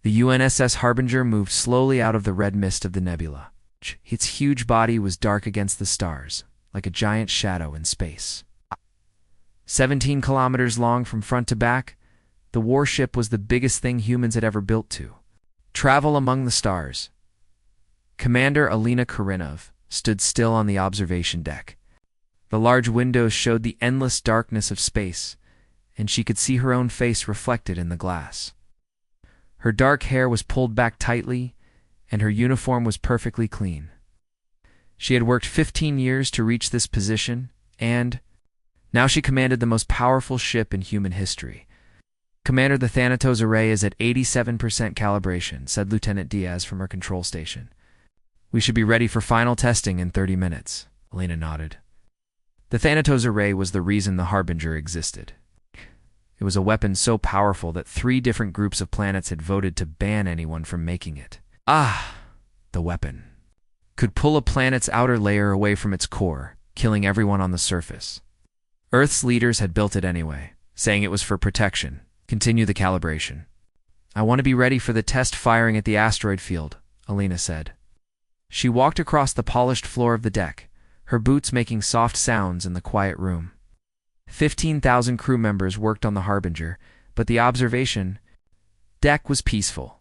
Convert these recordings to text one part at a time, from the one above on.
The UNSS Harbinger moved slowly out of the red mist of the nebula. Its huge body was dark against the stars, like a giant shadow in space. 17 kilometers long from front to back, the warship was the biggest thing humans had ever built to. Travel among the stars. Commander Alina Karinov stood still on the observation deck. The large windows showed the endless darkness of space, and she could see her own face reflected in the glass. Her dark hair was pulled back tightly, and her uniform was perfectly clean. She had worked 15 years to reach this position, and now she commanded the most powerful ship in human history. Commander, the Thanatos array is at 87% calibration, said Lieutenant Diaz from her control station. We should be ready for final testing in 30 minutes, Alina nodded. The Thanatos array was the reason the Harbinger existed. It was a weapon so powerful that 3 different groups of planets had voted to ban anyone from making it. The weapon could pull a planet's outer layer away from its core, killing everyone on the surface. Earth's leaders had built it anyway, saying it was for protection. Continue the calibration. I want to be ready for the test firing at the asteroid field, Alina said. She walked across the polished floor of the deck, her boots making soft sounds in the quiet room. 15,000 crew members worked on the Harbinger, but the observation deck was peaceful.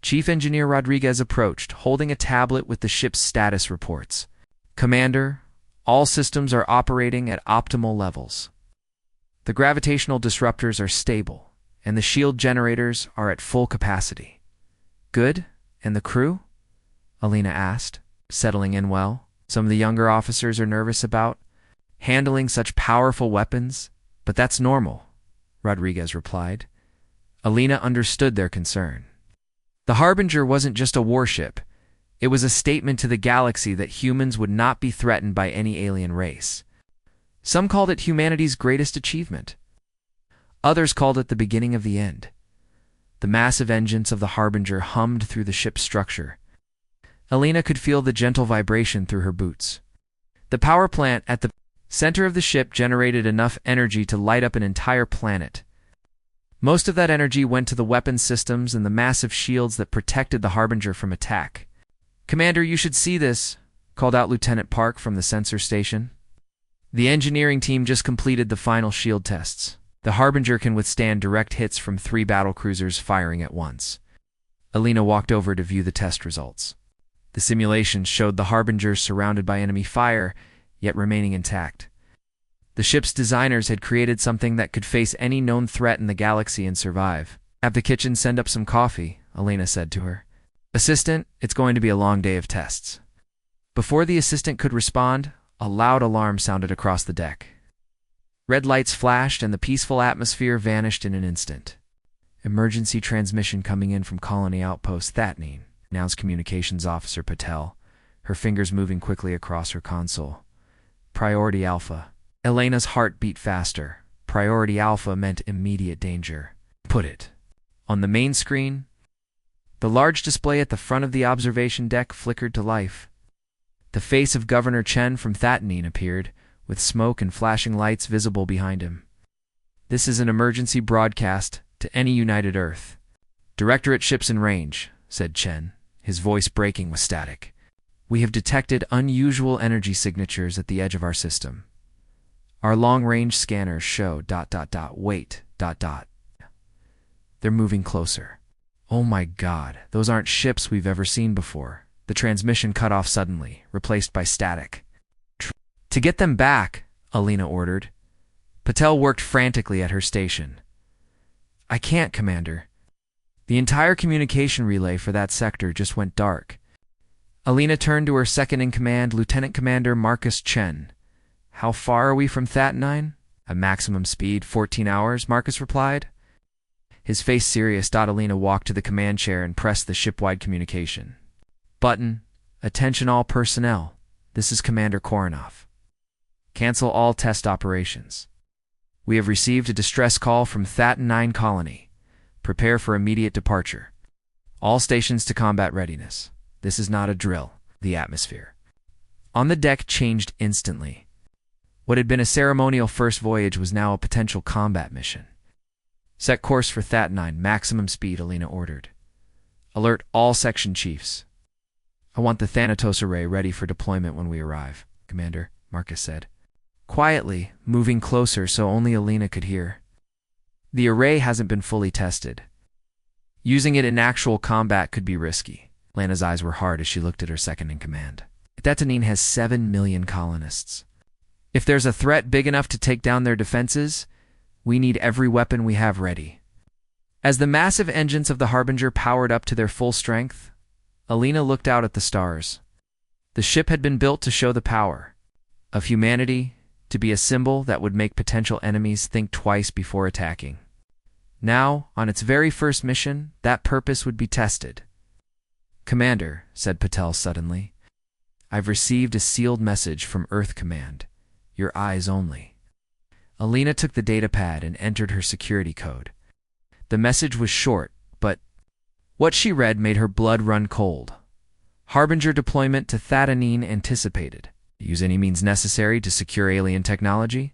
Chief Engineer Rodriguez approached, holding a tablet with the ship's status reports. Commander, all systems are operating at optimal levels. The gravitational disruptors are stable, and the shield generators are at full capacity. Good? And the crew? Alina asked, settling in well. Some of the younger officers are nervous about handling such powerful weapons, but that's normal, Rodriguez replied. Alina understood their concern. The Harbinger wasn't just a warship. It was a statement to the galaxy that humans would not be threatened by any alien race. Some called it humanity's greatest achievement. Others called it the beginning of the end. The massive engines of the Harbinger hummed through the ship's structure. Alina could feel the gentle vibration through her boots. The power plant at the center of the ship generated enough energy to light up an entire planet. Most of that energy went to the weapon systems and the massive shields that protected the Harbinger from attack. Commander, you should see this, called out Lieutenant Park from the sensor station. The engineering team just completed the final shield tests. The Harbinger can withstand direct hits from 3 battlecruisers firing at once. Alina walked over to view the test results. The simulations showed the Harbinger surrounded by enemy fire, yet remaining intact. The ship's designers had created something that could face any known threat in the galaxy and survive. Have the kitchen send up some coffee, Alina said to her. Assistant, it's going to be a long day of tests. Before the assistant could respond, a loud alarm sounded across the deck. Red lights flashed and the peaceful atmosphere vanished in an instant. Emergency transmission coming in from Colony Outpost Thatnine, announced Communications Officer Patel, her fingers moving quickly across her console. Priority Alpha. Elena's heart beat faster. Priority Alpha meant immediate danger. Put it. On the main screen, the large display at the front of the observation deck flickered to life. The face of Governor Chen from Thatnine appeared, with smoke and flashing lights visible behind him. This is an emergency broadcast to any United Earth. Directorate ships in range, said Chen, his voice breaking with static. We have detected unusual energy signatures at the edge of our system. Our long-range scanners show ... Wait ... They're moving closer. Oh my God, those aren't ships we've ever seen before. The transmission cut off suddenly, replaced by static. To get them back, Alina ordered. Patel worked frantically at her station. I can't, Commander. The entire communication relay for that sector just went dark. Alina turned to her second-in-command, Lieutenant Commander Marcus Chen. How far are we from Thatnine? At maximum speed, 14 hours, Marcus replied. His face serious, Alina walked to the command chair and pressed the ship-wide communication. Button. Attention all personnel. This is Commander Koronov. Cancel all test operations. We have received a distress call from Thatnine Colony. Prepare for immediate departure. All stations to combat readiness. This is not a drill. The atmosphere on the deck changed instantly. What had been a ceremonial first voyage was now a potential combat mission. Set course for Thatnine, maximum speed, Alina ordered. Alert all section chiefs. I want the Thanatos array ready for deployment when we arrive, Commander, Marcus said. Quietly, moving closer so only Alina could hear. The array hasn't been fully tested. Using it in actual combat could be risky. Lana's eyes were hard as she looked at her second-in-command. Detonine has 7 million colonists. If there's a threat big enough to take down their defenses, we need every weapon we have ready. As the massive engines of the Harbinger powered up to their full strength, Alina looked out at the stars. The ship had been built to show the power of humanity, to be a symbol that would make potential enemies think twice before attacking. Now, on its very first mission, that purpose would be tested. Commander, said Patel suddenly, I've received a sealed message from Earth Command. Your eyes only. Alina took the datapad and entered her security code. The message was short, but what she read made her blood run cold. Harbinger deployment to Thanatos anticipated. Use any means necessary to secure alien technology.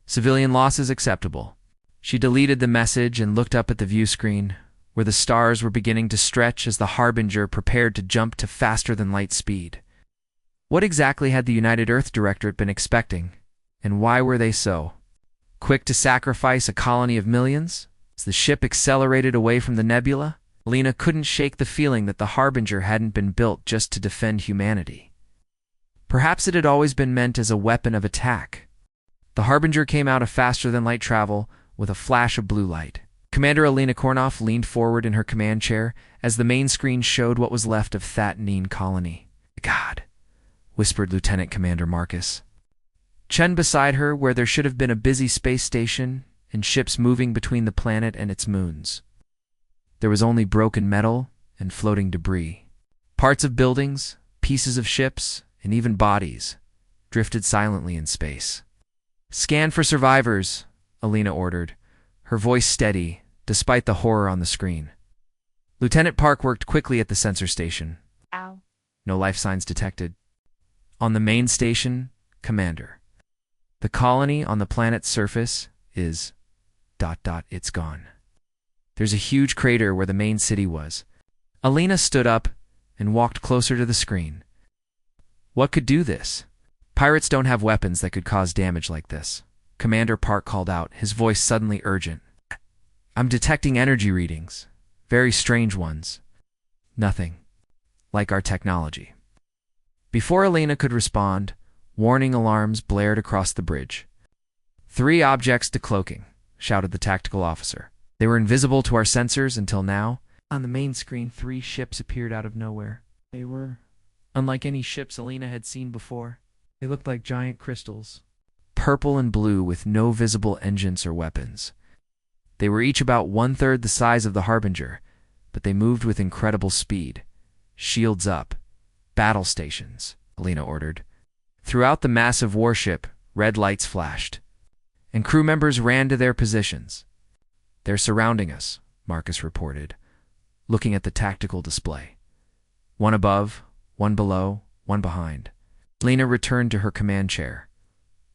Civilian losses acceptable. She deleted the message and looked up at the view screen, where the stars were beginning to stretch as the Harbinger prepared to jump to faster-than-light speed. What exactly had the United Earth Directorate been expecting, and why were they so quick to sacrifice a colony of millions? As the ship accelerated away from the nebula, Alina couldn't shake the feeling that the Harbinger hadn't been built just to defend humanity. Perhaps it had always been meant as a weapon of attack. The Harbinger came out of faster-than-light travel with a flash of blue light. Commander Alina Kornoff leaned forward in her command chair as the main screen showed what was left of Thanatos colony. God, whispered Lieutenant Commander Marcus. Chen beside her, where there should have been a busy space station and ships moving between the planet and its moons. There was only broken metal and floating debris. Parts of buildings, pieces of ships, and even bodies drifted silently in space. Scan for survivors, Alina ordered, her voice steady despite the horror on the screen. Lieutenant Park worked quickly at the sensor station. Ow. No life signs detected. On the main station, Commander. The colony on the planet's surface is ... It's gone. There's a huge crater where the main city was. Alina stood up and walked closer to the screen. What could do this? Pirates don't have weapons that could cause damage like this. Commander Park called out, his voice suddenly urgent. I'm detecting energy readings. Very strange ones. Nothing like our technology. Before Alina could respond, warning alarms blared across the bridge. 3 objects decloaking, shouted the tactical officer. They were invisible to our sensors until now. On the main screen, 3 ships appeared out of nowhere. They were unlike any ships Alina had seen before. They looked like giant crystals, purple and blue with no visible engines or weapons. They were each about 1/3 the size of the Harbinger, but they moved with incredible speed. Shields up. Battle stations, Alina ordered. Throughout the massive warship, red lights flashed, and crew members ran to their positions. They're surrounding us, Marcus reported, looking at the tactical display. 1 above, 1 below, 1 behind. Alina returned to her command chair.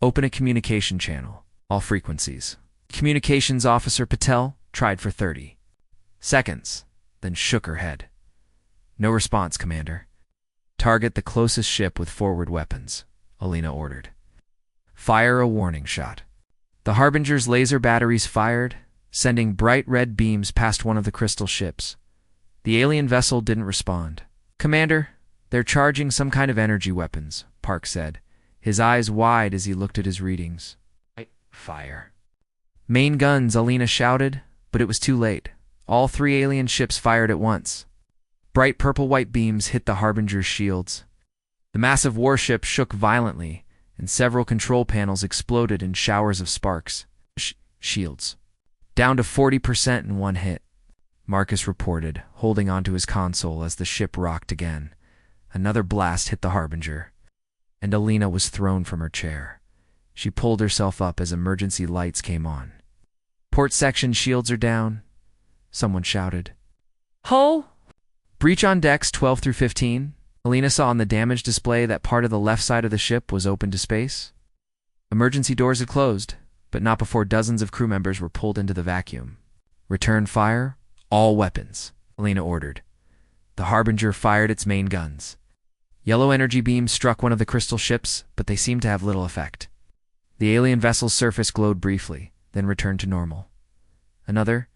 Open a communication channel, all frequencies. Communications Officer Patel tried for 30 seconds, then shook her head. No response, Commander. Target the closest ship with forward weapons, Alina ordered. Fire a warning shot. The Harbinger's laser batteries fired, sending bright red beams past one of the crystal ships. The alien vessel didn't respond. Commander, they're charging some kind of energy weapons, Park said, his eyes wide as he looked at his readings. Fire. Main guns, Alina shouted, but it was too late. All 3 alien ships fired at once. Bright purple-white beams hit the Harbinger's shields. The massive warship shook violently, and several control panels exploded in showers of sparks. Shields. Down to 40% in one hit, Marcus reported, holding onto his console as the ship rocked again. Another blast hit the Harbinger, and Alina was thrown from her chair. She pulled herself up as emergency lights came on. Port section shields are down, someone shouted. Hull! Breach on decks 12 through 15. Alina saw on the damage display that part of the left side of the ship was open to space. Emergency doors had closed, but not before dozens of crew members were pulled into the vacuum. Return fire, all weapons, Alina ordered. The Harbinger fired its main guns. Yellow energy beams struck one of the crystal ships, but they seemed to have little effect. The alien vessel's surface glowed briefly, then returned to normal. Another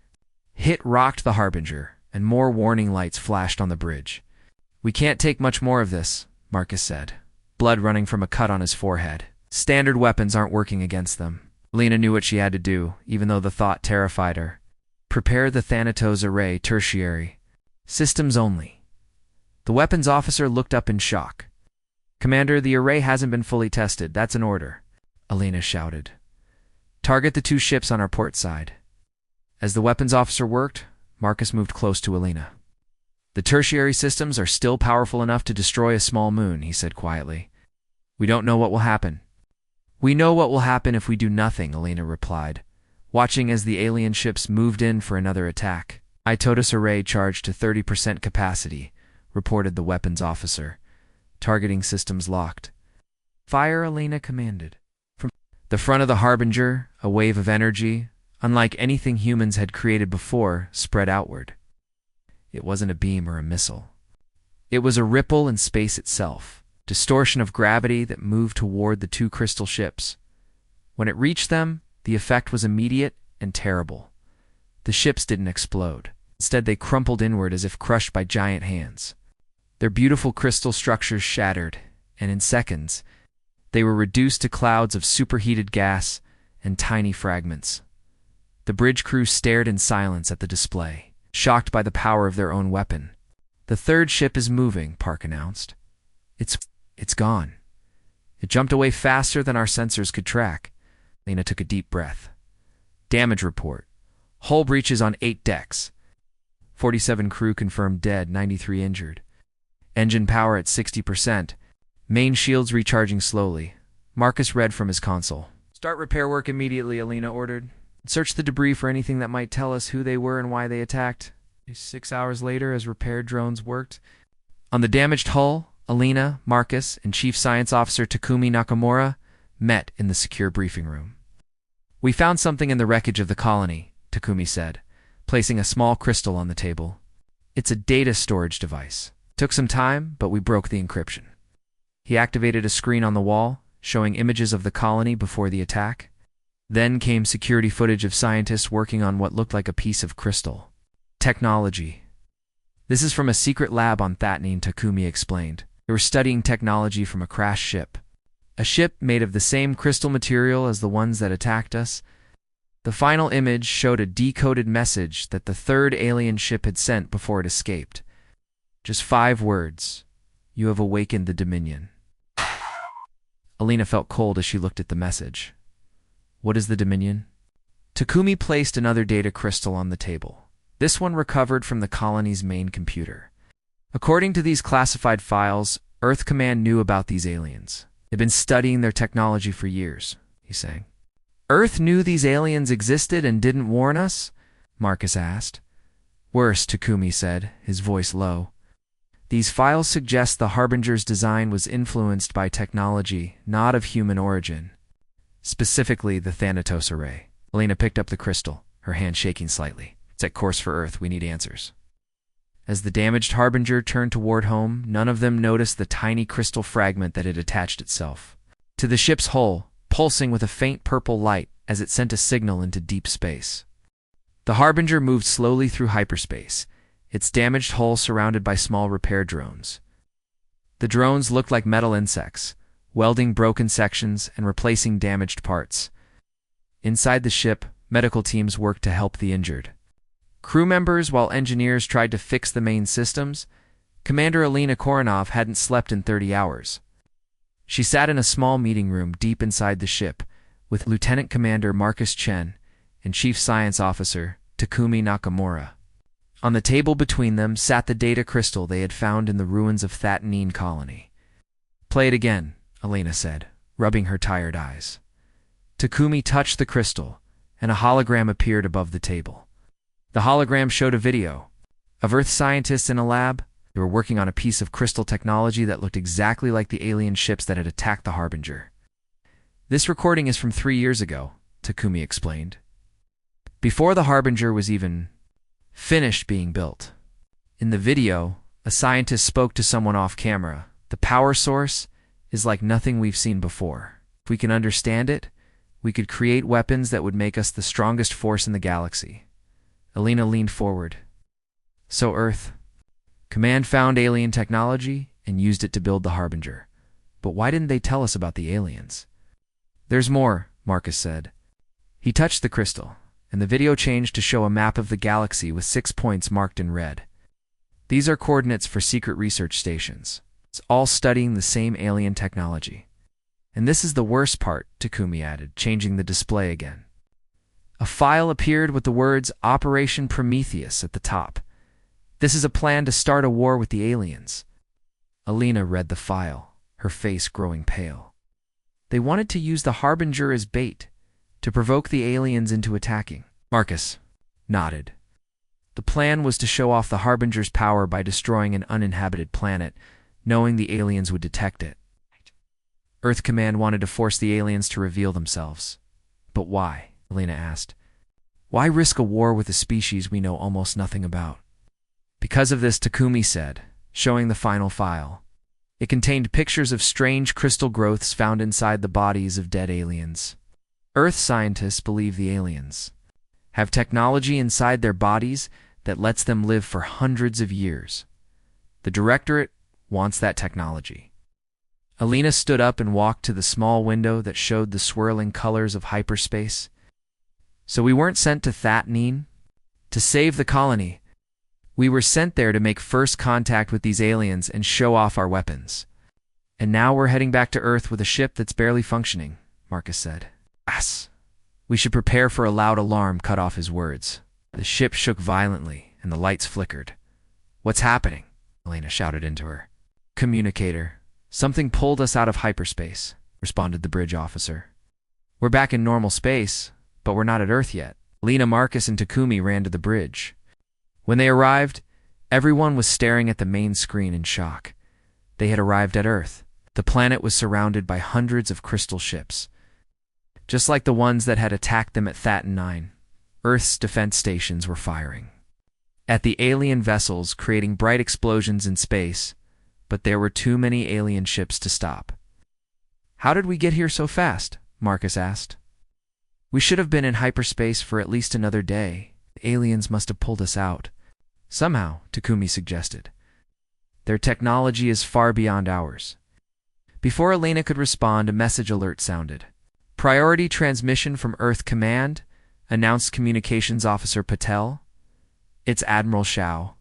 hit rocked the Harbinger, and more warning lights flashed on the bridge. "We can't take much more of this," Marcus said, blood running from a cut on his forehead. "Standard weapons aren't working against them." Lena knew what she had to do, even though the thought terrified her. "Prepare the Thanatos Array Tertiary. Systems only." The weapons officer looked up in shock. "Commander, the array hasn't been fully tested. That's an order," Alina shouted. "Target the 2 ships on our port side." As the weapons officer worked, Marcus moved close to Alina. "The tertiary systems are still powerful enough to destroy a small moon," he said quietly. "We don't know what will happen." "We know what will happen if we do nothing," Alina replied, watching as the alien ships moved in for another attack. "Itotus array charged to 30% capacity," reported the weapons officer. "Targeting systems locked." "Fire," Alina commanded. From the front of the Harbinger, a wave of energy, unlike anything humans had created before, spread outward. It wasn't a beam or a missile. It was a ripple in space itself, distortion of gravity that moved toward the 2 crystal ships. When it reached them, the effect was immediate and terrible. The ships didn't explode. Instead, they crumpled inward as if crushed by giant hands. Their beautiful crystal structures shattered, and in seconds, they were reduced to clouds of superheated gas and tiny fragments. The bridge crew stared in silence at the display, shocked by the power of their own weapon. "The 3rd ship is moving," Park announced. It's gone. It jumped away faster than our sensors could track." Lena took a deep breath. "Damage report. Hull breaches on 8 decks. 47 crew confirmed dead, 93 injured. Engine power at 60%. Main shields recharging slowly." Marcus read from his console. "Start repair work immediately," Alina ordered. "Search the debris for anything that might tell us who they were and why they attacked." 6 hours later, as repair drones worked on the damaged hull, Alina, Marcus, and Chief Science Officer Takumi Nakamura met in the secure briefing room. "We found something in the wreckage of the colony," Takumi said, placing a small crystal on the table. "It's a data storage device. Took some time, but we broke the encryption." He activated a screen on the wall, showing images of the colony before the attack. Then came security footage of scientists working on what looked like a piece of crystal. "Technology. This is from a secret lab on Thatnine," Takumi explained. "They were studying technology from a crashed ship. A ship made of the same crystal material as the ones that attacked us." The final image showed a decoded message that the 3rd alien ship had sent before it escaped. Just 5 words. "You have awakened the Dominion." Alina felt cold as she looked at the message. "What is the Dominion?" Takumi placed another data crystal on the table. This one recovered from the colony's main computer. "According to these classified files, Earth Command knew about these aliens. They've been studying their technology for years," he sang. "Earth knew these aliens existed and didn't warn us?" Marcus asked. "Worse," Takumi said, his voice low. "These files suggest the Harbinger's design was influenced by technology not of human origin. Specifically, the Thanatos Array." Alina picked up the crystal, her hand shaking slightly. "Set course for Earth. We need answers." As the damaged Harbinger turned toward home, none of them noticed the tiny crystal fragment that had attached itself to the ship's hull, pulsing with a faint purple light as it sent a signal into deep space. The Harbinger moved slowly through hyperspace, its damaged hull surrounded by small repair drones. The drones looked like metal insects, welding broken sections and replacing damaged parts. Inside the ship, medical teams worked to help the injured. Crew members, while engineers tried to fix the main systems, Commander Alina Koronov hadn't slept in 30 hours. She sat in a small meeting room deep inside the ship, with Lieutenant Commander Marcus Chen and Chief Science Officer Takumi Nakamura. On the table between them sat the data crystal they had found in the ruins of Thatnine Colony. "Play it again," Alina said, rubbing her tired eyes. Takumi touched the crystal, and a hologram appeared above the table. The hologram showed a video of Earth scientists in a lab. They were working on a piece of crystal technology that looked exactly like the alien ships that had attacked the Harbinger. "This recording is from 3 years ago," Takumi explained. "Before the Harbinger was even finished being built." In the video, A scientist spoke to someone off camera. The power source is like nothing we've seen before. If we can understand it, we could create weapons that would make us the strongest force in the galaxy. Alina leaned forward. So Earth Command found alien technology and used it to build the Harbinger. But why didn't they tell us about the aliens? There's more, Marcus said. He touched the crystal, and the video changed to show a map of the galaxy with 6 points marked in red. These are coordinates for secret research stations. It's all studying the same alien technology. And this is the worst part, Takumi added, changing the display again. A file appeared with the words Operation Prometheus at the top. This is a plan to start a war with the aliens. Alina read the file, her face growing pale. They wanted to use the Harbinger as bait, to provoke the aliens into attacking. Marcus nodded. The plan was to show off the Harbinger's power by destroying an uninhabited planet, knowing the aliens would detect it. Earth Command wanted to force the aliens to reveal themselves. But why? Alina asked. Why risk a war with a species we know almost nothing about? Because of this, Takumi said, showing the final file. It contained pictures of strange crystal growths found inside the bodies of dead aliens. Earth scientists believe the aliens have technology inside their bodies that lets them live for hundreds of years. The Directorate wants that technology. Alina stood up and walked to the small window that showed the swirling colors of hyperspace. So we weren't sent to Thatneen to save the colony. We were sent there to make first contact with these aliens and show off our weapons. And now we're heading back to Earth with a ship that's barely functioning, Marcus said. Yes. We should prepare for a loud alarm, cut off his words. The ship shook violently, and the lights flickered. What's happening? Alina shouted into her. Communicator. Something pulled us out of hyperspace, responded the bridge officer. We're back in normal space, but we're not at Earth yet. Alina, Marcus, and Takumi ran to the bridge. When they arrived, everyone was staring at the main screen in shock. They had arrived at Earth. The planet was surrounded by hundreds of crystal ships. Just like the ones that had attacked them at Thatton 9, Earth's defense stations were firing at the alien vessels, creating bright explosions in space, but there were too many alien ships to stop. How did we get here so fast? Marcus asked. We should have been in hyperspace for at least another day. The aliens must have pulled us out. Somehow, Takumi suggested. Their technology is far beyond ours. Before Alina could respond, a message alert sounded. Priority transmission from Earth Command, announced Communications Officer Patel. It's Admiral Shao.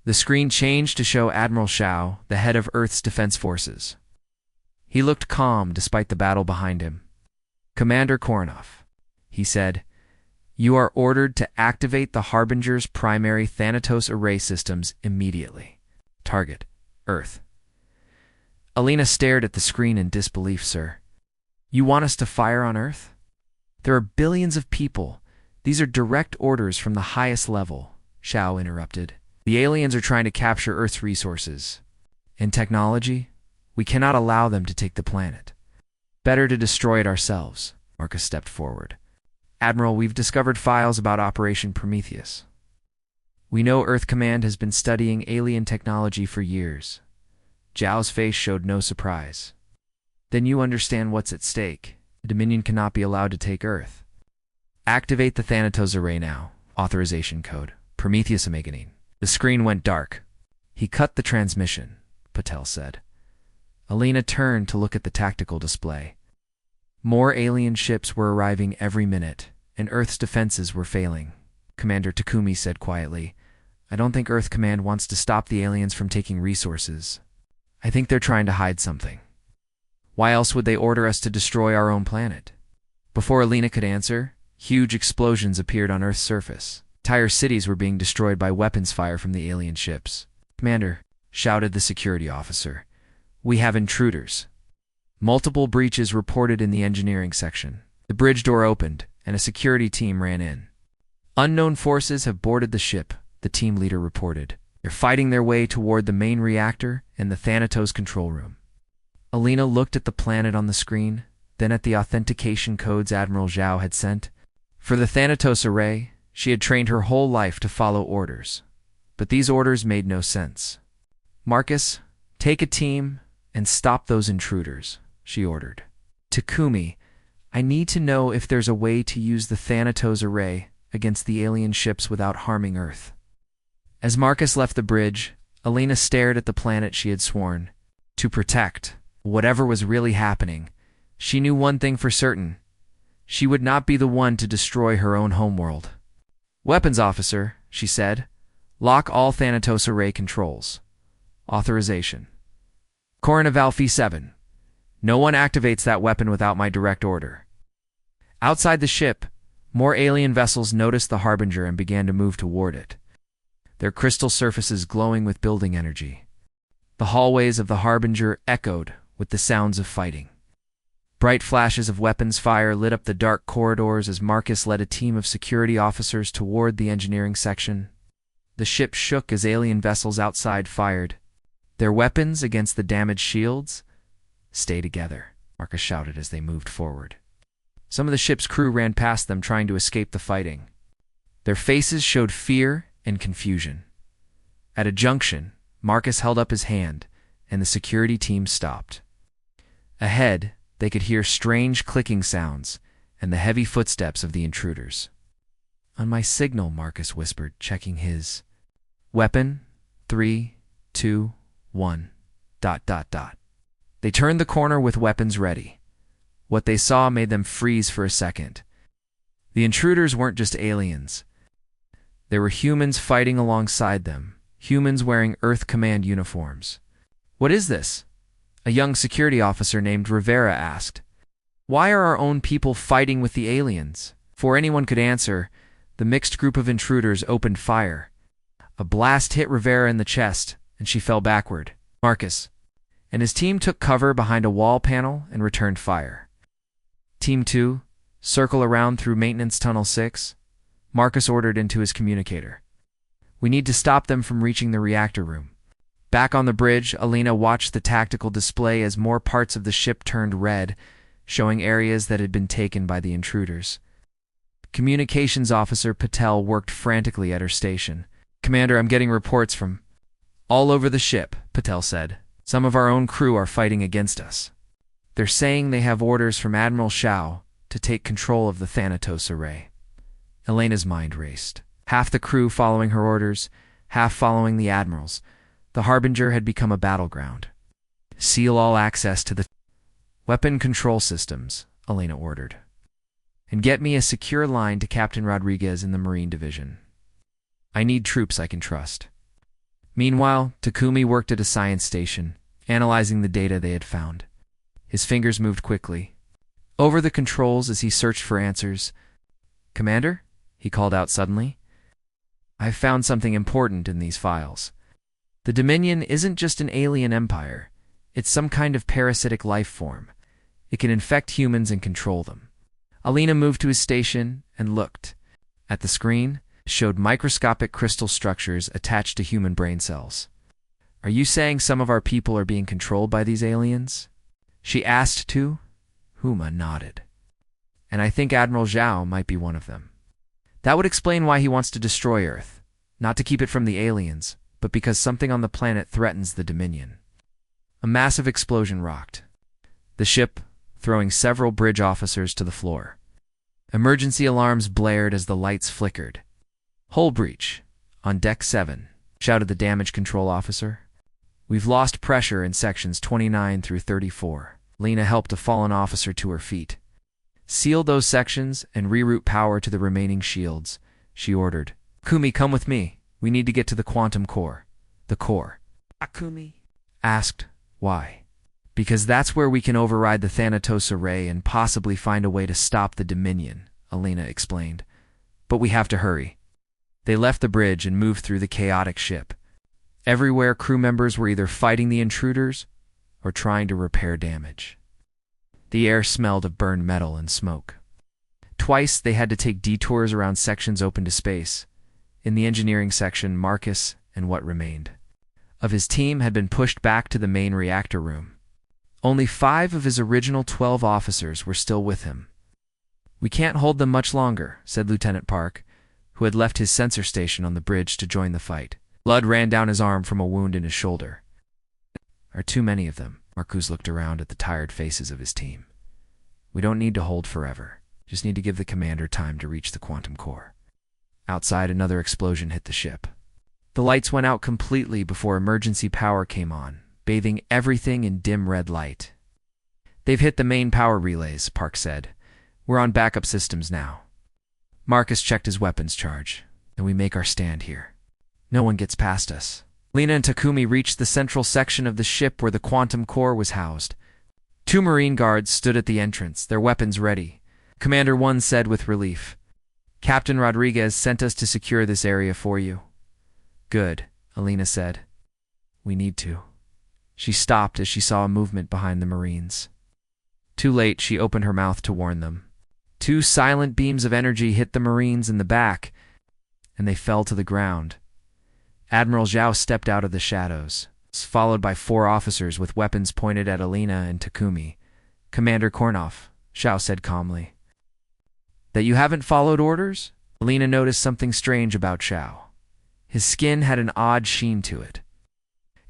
The screen changed to show Admiral Shao, the head of Earth's defense forces. He looked calm despite the battle behind him. Commander Koronoff, he said, you are ordered to activate the Harbinger's primary Thanatos array systems immediately. Target, Earth. Alina stared at the screen in disbelief, sir. You want us to fire on Earth? There are billions of people. These are direct orders from the highest level, Shao interrupted. The aliens are trying to capture Earth's resources. And technology? We cannot allow them to take the planet. Better to destroy it ourselves. Marcus stepped forward. Admiral, we've discovered files about Operation Prometheus. We know Earth Command has been studying alien technology for years. Zhao's face showed no surprise. Then you understand what's at stake. The Dominion cannot be allowed to take Earth. Activate the Thanatos array now. Authorization code. Prometheus Omeganine. The screen went dark. He cut the transmission, Patel said. Alina turned to look at the tactical display. More alien ships were arriving every minute, and Earth's defenses were failing. Commander Takumi said quietly, I don't think Earth Command wants to stop the aliens from taking resources. I think they're trying to hide something. Why else would they order us to destroy our own planet? Before Alina could answer, huge explosions appeared on Earth's surface. Entire cities were being destroyed by weapons fire from the alien ships. Commander, shouted the security officer, we have intruders. Multiple breaches reported in the engineering section. The bridge door opened, and a security team ran in. Unknown forces have boarded the ship, the team leader reported. They're fighting their way toward the main reactor and the Thanatos control room. Alina looked at the planet on the screen, then at the authentication codes Admiral Zhao had sent. For the Thanatos array, she had trained her whole life to follow orders. But these orders made no sense. Marcus, take a team and stop those intruders, she ordered. Takumi, I need to know if there's a way to use the Thanatos array against the alien ships without harming Earth. As Marcus left the bridge, Alina stared at the planet she had sworn to protect. Whatever was really happening, she knew one thing for certain. She would not be the one to destroy her own homeworld. Weapons officer, she said, lock all Thanatos array controls. Authorization. Coronavalfi 7. No one activates that weapon without my direct order. Outside the ship, more alien vessels noticed the Harbinger and began to move toward it, their crystal surfaces glowing with building energy. The hallways of the Harbinger echoed with the sounds of fighting. Bright flashes of weapons fire lit up the dark corridors as Marcus led a team of security officers toward the engineering section. The ship shook as alien vessels outside fired. Their weapons against the damaged shields? Stay together, Marcus shouted as they moved forward. Some of the ship's crew ran past them trying to escape the fighting. Their faces showed fear and confusion. At a junction, Marcus held up his hand, and the security team stopped. Ahead, they could hear strange clicking sounds and the heavy footsteps of the intruders. On my signal, Marcus whispered, checking his weapon. 3, 2, 1. ... They turned the corner with weapons ready. What they saw made them freeze for a second. The intruders weren't just aliens. There were humans fighting alongside them, humans wearing Earth Command uniforms. What is this? A young security officer named Rivera asked. Why are our own people fighting with the aliens? Before anyone could answer, the mixed group of intruders opened fire. A blast hit Rivera in the chest, and she fell backward. Marcus and his team took cover behind a wall panel and returned fire. Team 2, circle around through Maintenance Tunnel 6, Marcus ordered into his communicator. We need to stop them from reaching the reactor room. Back on the bridge, Alina watched the tactical display as more parts of the ship turned red, showing areas that had been taken by the intruders. Communications Officer Patel worked frantically at her station. Commander, I'm getting reports from all over the ship, Patel said. Some of our own crew are fighting against us. They're saying they have orders from Admiral Shao to take control of the Thanatos array. Elena's mind raced. Half the crew following her orders, half following the Admiral's. The Harbinger had become a battleground. Seal all access to the weapon control systems, Elena ordered. And get me a secure line to Captain Rodriguez in the Marine Division. I need troops I can trust. Meanwhile, Takumi worked at a science station, analyzing the data they had found. His fingers moved quickly over the controls as he searched for answers. Commander? He called out suddenly. I've found something important in these files. The Dominion isn't just an alien empire. It's some kind of parasitic life form. It can infect humans and control them. Alina moved to his station and looked. At the screen, showed microscopic crystal structures attached to human brain cells. Are you saying some of our people are being controlled by these aliens? She asked too. Huma nodded. And I think Admiral Zhao might be one of them. That would explain why he wants to destroy Earth. Not to keep it from the aliens, but because something on the planet threatens the Dominion. A massive explosion rocked the ship, throwing several bridge officers to the floor. Emergency alarms blared as the lights flickered. Hull breach, on Deck 7, shouted the damage control officer. We've lost pressure in sections 29 through 34. Lena helped a fallen officer to her feet. Seal those sections and reroute power to the remaining shields, she ordered. Kumi, come with me. We need to get to the quantum core. The core. Akumi asked, why? Because that's where we can override the Thanatos array and possibly find a way to stop the Dominion, Alina explained. But we have to hurry. They left the bridge and moved through the chaotic ship. Everywhere, crew members were either fighting the intruders or trying to repair damage. The air smelled of burned metal and smoke. Twice, they had to take detours around sections open to space. In the engineering section, Marcus and what remained of his team had been pushed back to the main reactor room. Only 5 of his original 12 officers were still with him. We can't hold them much longer, said Lieutenant Park, who had left his sensor station on the bridge to join the fight. Blood ran down his arm from a wound in his shoulder. are too many of them. Marcus looked around at the tired faces of his team. We don't need to hold forever. Just need to give the commander time to reach the quantum core. Outside, another explosion hit the ship. The lights went out completely before emergency power came on, bathing everything in dim red light. They've hit the main power relays, Park said. We're on backup systems now. Marcus checked his weapons charge, and we make our stand here. No one gets past us. Lena and Takumi reached the central section of the ship where the quantum core was housed. 2 Marine guards stood at the entrance, their weapons ready. Commander 1 said with relief, Captain Rodriguez sent us to secure this area for you. Good, Alina said. We need to. She stopped as she saw a movement behind the Marines. Too late, she opened her mouth to warn them. 2 silent beams of energy hit the Marines in the back, and they fell to the ground. Admiral Zhao stepped out of the shadows, followed by 4 officers with weapons pointed at Alina and Takumi. Commander Kornoff, Zhao said calmly. That you haven't followed orders? Alina noticed something strange about Zhao. His skin had an odd sheen to it,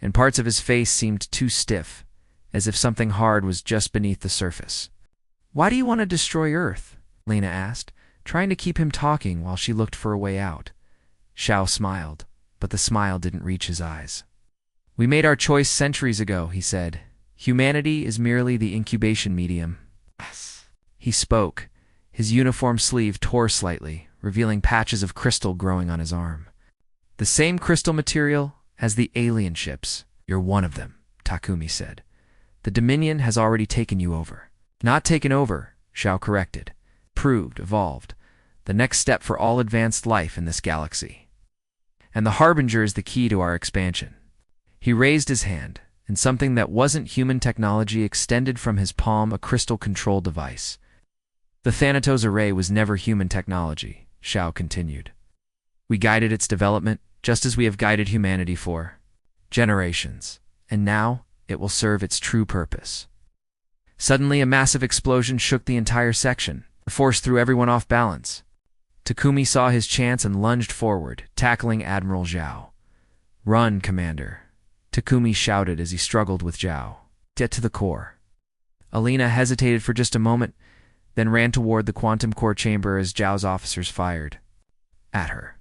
and parts of his face seemed too stiff, as if something hard was just beneath the surface. Why do you want to destroy Earth? Lena asked, trying to keep him talking while she looked for a way out. Zhao smiled, but the smile didn't reach his eyes. We made our choice centuries ago, he said. Humanity is merely the incubation medium. He spoke. His uniform sleeve tore slightly, revealing patches of crystal growing on his arm. The same crystal material as the alien ships. You're one of them, Takumi said. The Dominion has already taken you over. Not taken over, Zhao corrected. Proved, evolved. The next step for all advanced life in this galaxy. And the Harbinger is the key to our expansion. He raised his hand, and something that wasn't human technology extended from his palm, a crystal control device. The Thanatos Array was never human technology, Zhao continued. We guided its development, just as we have guided humanity for generations, and now it will serve its true purpose. Suddenly, a massive explosion shook the entire section. The force threw everyone off balance. Takumi saw his chance and lunged forward, tackling Admiral Zhao. Run, Commander, Takumi shouted as he struggled with Zhao. Get to the core. Alina hesitated for just a moment, then ran toward the quantum core chamber as Zhao's officers fired at her.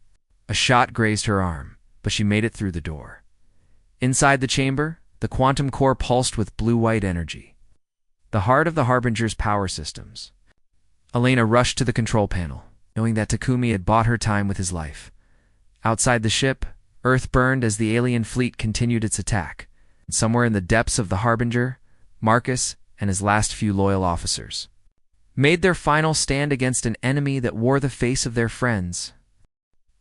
A shot grazed her arm, but she made it through the door. Inside the chamber, the quantum core pulsed with blue-white energy, the heart of the Harbinger's power systems. Alina rushed to the control panel, knowing that Takumi had bought her time with his life. Outside the ship, Earth burned as the alien fleet continued its attack. And somewhere in the depths of the Harbinger, Marcus and his last few loyal officers made their final stand against an enemy that wore the face of their friends.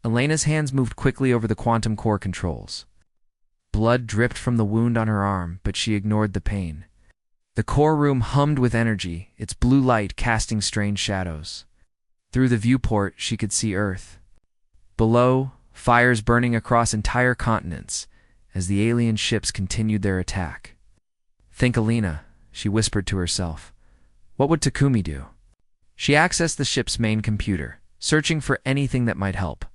Elena's hands moved quickly over the quantum core controls. Blood dripped from the wound on her arm, but she ignored the pain. The core room hummed with energy, its blue light casting strange shadows. Through the viewport, she could see Earth. Below, fires burning across entire continents as the alien ships continued their attack. Think, Alina, she whispered to herself. What would Takumi do? She accessed the ship's main computer, searching for anything that might help.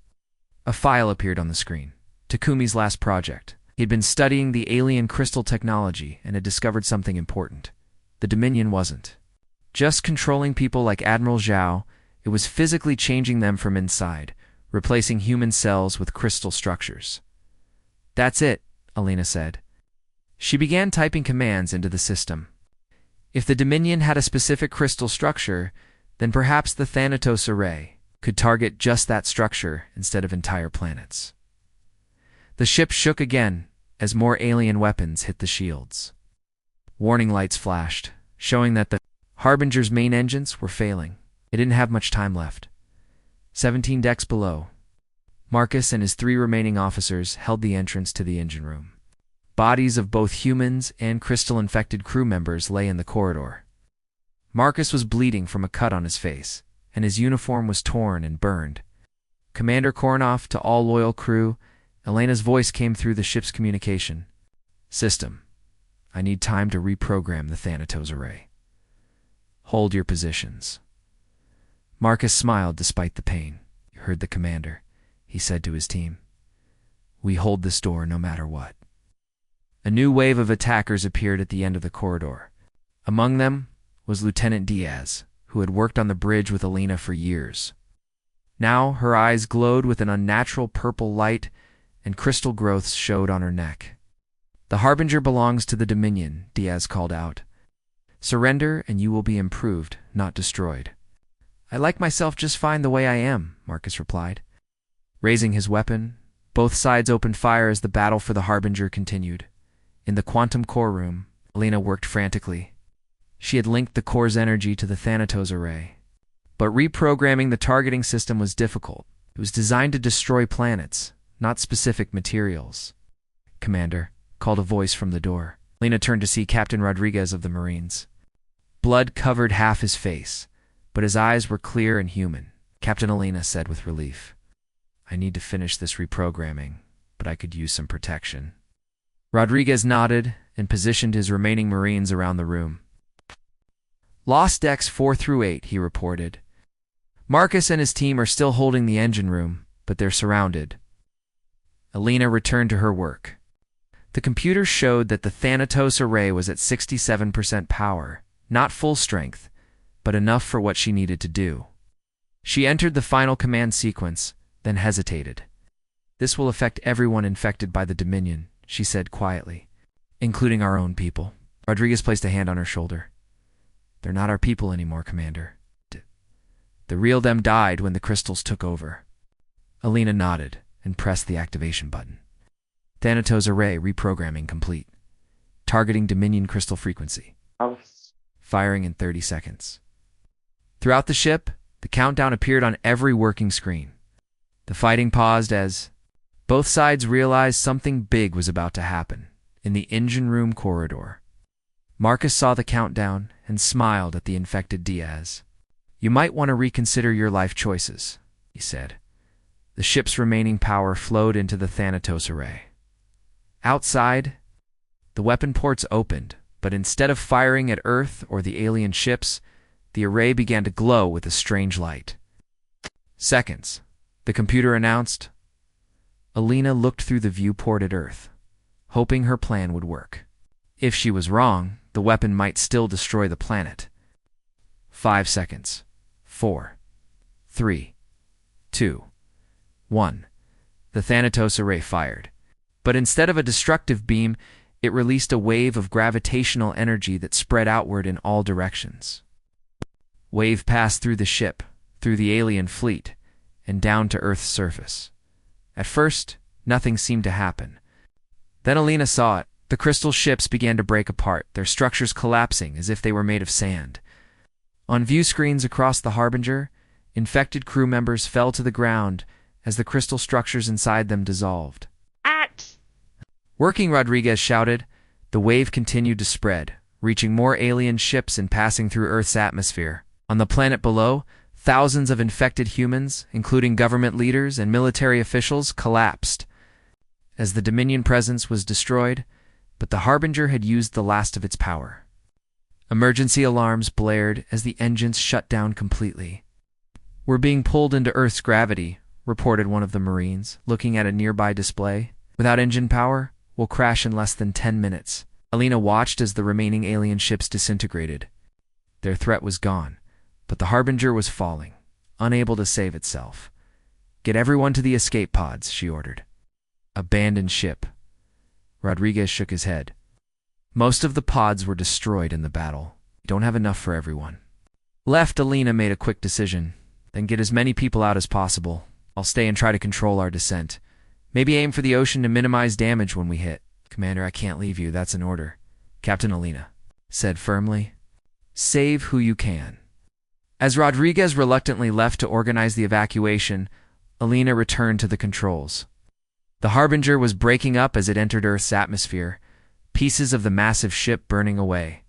A file appeared on the screen. Takumi's last project. He had been studying the alien crystal technology and had discovered something important. The Dominion wasn't just controlling people like Admiral Zhao, it was physically changing them from inside, replacing human cells with crystal structures. That's it, Alina said. She began typing commands into the system. If the Dominion had a specific crystal structure, then perhaps the Thanatos Array could target just that structure instead of entire planets. The ship shook again as more alien weapons hit the shields. Warning lights flashed, showing that the Harbinger's main engines were failing. It didn't have much time left. 17 decks below, Marcus and his 3 remaining officers held the entrance to the engine room. Bodies of both humans and crystal-infected crew members lay in the corridor. Marcus was bleeding from a cut on his face, and his uniform was torn and burned. Commander Kornoff, to all loyal crew, Elena's voice came through the ship's communication. System, I need time to reprogram the Thanatos Array. Hold your positions. Marcus smiled despite the pain. You heard the commander, he said to his team. We hold this door no matter what. A new wave of attackers appeared at the end of the corridor. Among them was Lieutenant Diaz, who had worked on the bridge with Alina for years. Now her eyes glowed with an unnatural purple light, and crystal growths showed on her neck. "The Harbinger belongs to the Dominion," Diaz called out. "Surrender and you will be improved, not destroyed." "I like myself just fine the way I am," Marcus replied. Raising his weapon, both sides opened fire as the battle for the Harbinger continued. In the quantum core room, Alina worked frantically. She had linked the core's energy to the Thanatos array. But reprogramming the targeting system was difficult. It was designed to destroy planets, not specific materials. "Commander," called a voice from the door. Alina turned to see Captain Rodriguez of the Marines. Blood covered half his face, but his eyes were clear and human. "Captain," Alina said with relief, "I need to finish this reprogramming, but I could use some protection." Rodriguez nodded and positioned his remaining Marines around the room. "Lost decks 4 through 8, he reported. "Marcus and his team are still holding the engine room, but they're surrounded." Alina returned to her work. The computer showed that the Thanatos array was at 67% power, not full strength, but enough for what she needed to do. She entered the final command sequence, then hesitated. "This will affect everyone infected by the Dominion," she said quietly, "including our own people." Rodriguez placed a hand on her shoulder. "They're not our people anymore, Commander. The real them died when the crystals took over." Alina nodded and pressed the activation button. Thanatos array reprogramming complete. Targeting Dominion crystal frequency. Firing in 30 seconds. Throughout the ship, the countdown appeared on every working screen. The fighting paused as both sides realized something big was about to happen in the engine room corridor. Marcus saw the countdown and smiled at the infected Diaz. "You might want to reconsider your life choices," he said. The ship's remaining power flowed into the Thanatos array. Outside, the weapon ports opened, but instead of firing at Earth or the alien ships, the array began to glow with a strange light. "Seconds," the computer announced. Alina looked through the viewport at Earth, hoping her plan would work. If she was wrong, the weapon might still destroy the planet. 5 seconds. 4, 3, 2, 1. The Thanatos array fired. But instead of a destructive beam, it released a wave of gravitational energy that spread outward in all directions. Wave passed through the ship, through the alien fleet, and down to Earth's surface. At first, nothing seemed to happen. Then Alina saw it. The crystal ships began to break apart, their structures collapsing as if they were made of sand. On view screens across the Harbinger, infected crew members fell to the ground as the crystal structures inside them dissolved. Working, Rodriguez shouted. The wave continued to spread, reaching more alien ships and passing through Earth's atmosphere. On the planet below, thousands of infected humans, including government leaders and military officials, collapsed as the Dominion presence was destroyed, but the Harbinger had used the last of its power. Emergency alarms blared as the engines shut down completely. "We're being pulled into Earth's gravity," reported one of the Marines, looking at a nearby display. "Without engine power, we'll crash in less than 10 minutes. Alina watched as the remaining alien ships disintegrated. Their threat was gone, but the Harbinger was falling, unable to save itself. "Get everyone to the escape pods," she ordered. "Abandoned ship." Rodriguez shook his head. "Most of the pods were destroyed in the battle. We don't have enough for everyone." Left, Alina made a quick decision. "Then get as many people out as possible. I'll stay and try to control our descent. Maybe aim for the ocean to minimize damage when we hit." "Commander, I can't leave you. That's an order," Captain Alina said firmly. "Save who you can." As Rodriguez reluctantly left to organize the evacuation, Alina returned to the controls. The Harbinger was breaking up as it entered Earth's atmosphere, pieces of the massive ship burning away.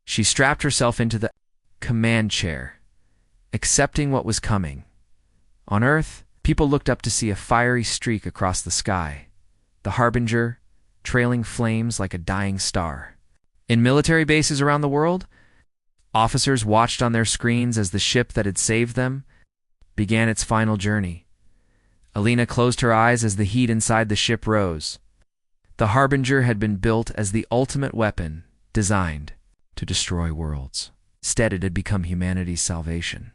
She strapped herself into the command chair, accepting what was coming. On Earth, people looked up to see a fiery streak across the sky, the Harbinger trailing flames like a dying star. In military bases around the world, officers watched on their screens as the ship that had saved them began its final journey. Alina closed her eyes as the heat inside the ship rose. The Harbinger had been built as the ultimate weapon, designed to destroy worlds. Instead, it had become humanity's salvation.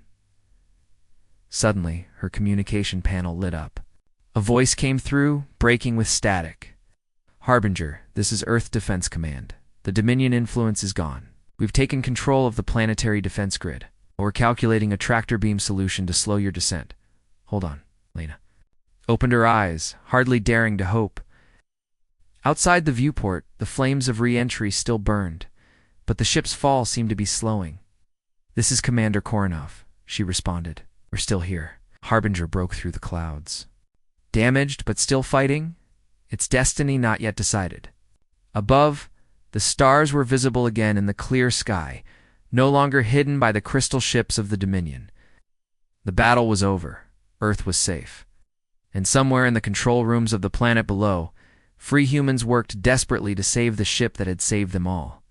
Suddenly, her communication panel lit up. A voice came through, breaking with static. Harbinger, this is Earth Defense Command. The Dominion influence is gone. We've taken control of the planetary defense grid. We're calculating a tractor beam solution to slow your descent. Hold on, Lena. Opened her eyes, hardly daring to hope. Outside the viewport, the flames of re-entry still burned, but the ship's fall seemed to be slowing. This is Commander Koronov, she responded. We're still here. Harbinger broke through the clouds. Damaged, but still fighting? Its destiny not yet decided. Above, the stars were visible again in the clear sky, no longer hidden by the crystal ships of the Dominion. The battle was over. Earth was safe. And somewhere in the control rooms of the planet below, free humans worked desperately to save the ship that had saved them all.